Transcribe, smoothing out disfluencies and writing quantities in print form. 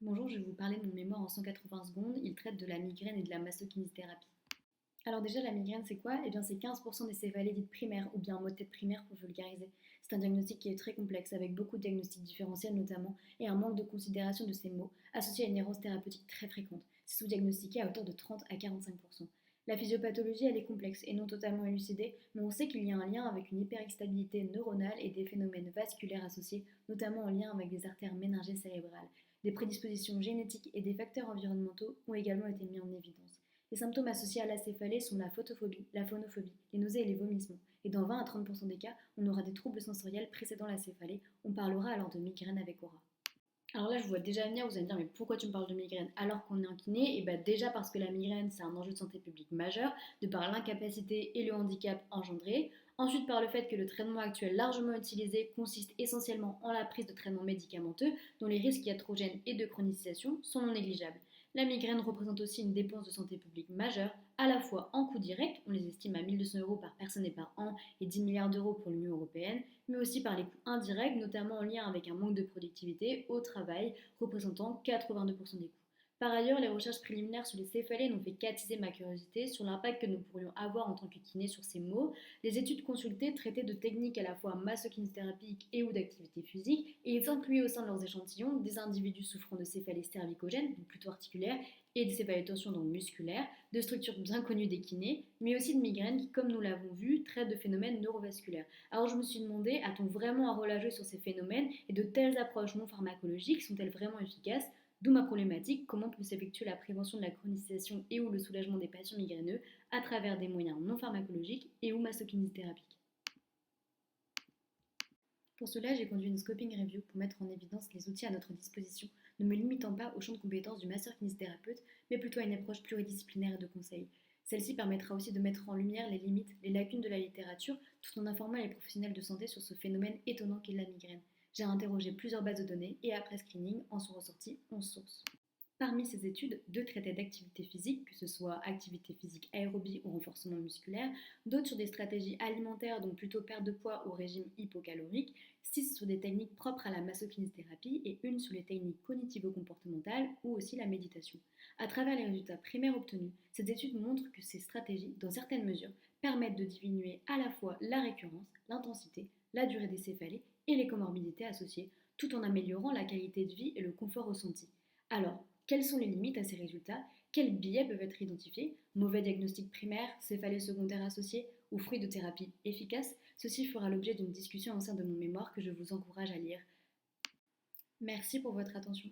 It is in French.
Bonjour, je vais vous parler de mon mémoire en 180 secondes. Il traite de la migraine et de la mastokinésithérapie. Alors déjà, la migraine, c'est quoi? Eh bien, c'est 15% des céphalées dites primaires, ou bien maux de tête primaire pour vulgariser. C'est un diagnostic qui est très complexe, avec beaucoup de diagnostics différentiels notamment, et un manque de considération de ces maux, associé à une errance thérapeutique très fréquente. C'est sous-diagnostiqué à hauteur de 30 à 45%. La physiopathologie, elle est complexe et non totalement élucidée, mais on sait qu'il y a un lien avec une hyperexstabilité neuronale et des phénomènes vasculaires associés, notamment en lien avec des artères méningées cérébrales. Des prédispositions génétiques et des facteurs environnementaux ont également été mis en évidence. Les symptômes associés à la céphalée sont la photophobie, la phonophobie, les nausées et les vomissements. Et dans 20 à 30% des cas, on aura des troubles sensoriels précédant la céphalée. On parlera alors de migraine avec aura. Alors là, je vois déjà venir, vous allez me dire, mais pourquoi tu me parles de migraine alors qu'on est en kiné? Et bien déjà parce que la migraine, c'est un enjeu de santé publique majeur, de par l'incapacité et le handicap engendré. Ensuite, par le fait que le traitement actuel largement utilisé consiste essentiellement en la prise de traitements médicamenteux, dont les risques iatrogènes et de chronisation sont non négligeables. La migraine représente aussi une dépense de santé publique majeure, à la fois en coûts directs, on les estime à 1200 euros par personne et par an, et 10 milliards d'euros pour l'Union européenne, mais aussi par les coûts indirects, notamment en lien avec un manque de productivité au travail, représentant 82% des coûts. Par ailleurs, les recherches préliminaires sur les céphalées n'ont fait qu'attiser ma curiosité sur l'impact que nous pourrions avoir en tant que kiné sur ces maux. Les études consultées traitaient de techniques à la fois masso-kinésithérapiques et ou d'activité physique, et ils incluaient au sein de leurs échantillons des individus souffrant de céphalées cervicogènes, donc plutôt articulaires, et de céphalétorsions donc musculaires, de structures bien connues des kinés, mais aussi de migraines qui, comme nous l'avons vu, traitent de phénomènes neurovasculaires. Alors je me suis demandé, a-t-on vraiment un rôle à jouer sur ces phénomènes et de telles approches non pharmacologiques sont-elles vraiment efficaces? D'où ma problématique, comment peut s'effectuer la prévention de la chronisation et ou le soulagement des patients migraineux à travers des moyens non pharmacologiques et ou masso-kinésithérapiques. Pour cela, j'ai conduit une scoping review pour mettre en évidence les outils à notre disposition, ne me limitant pas au champ de compétences du masseur kinésithérapeute, mais plutôt à une approche pluridisciplinaire et de conseil. Celle-ci permettra aussi de mettre en lumière les limites, les lacunes de la littérature, tout en informant les professionnels de santé sur ce phénomène étonnant qu'est la migraine. J'ai interrogé plusieurs bases de données et après screening, en sont ressorties 11 sources. Parmi ces études, deux traitaient d'activité physique, que ce soit activité physique aérobie ou renforcement musculaire, d'autres sur des stratégies alimentaires, donc plutôt perte de poids au régime hypocalorique, six sur des techniques propres à la massokinésithérapie et une sur les techniques cognitivo-comportementales ou aussi la méditation. À travers les résultats primaires obtenus, ces études montrent que ces stratégies, dans certaines mesures, permettent de diminuer à la fois la récurrence, l'intensité, la durée des céphalées et les comorbidités associées, tout en améliorant la qualité de vie et le confort ressenti. Alors, quelles sont les limites à ces résultats? Quels biais peuvent être identifiés? Mauvais diagnostic primaire, céphalée secondaire associée ou fruit de thérapie efficace? Ceci fera l'objet d'une discussion au sein de mon mémoire que je vous encourage à lire. Merci pour votre attention.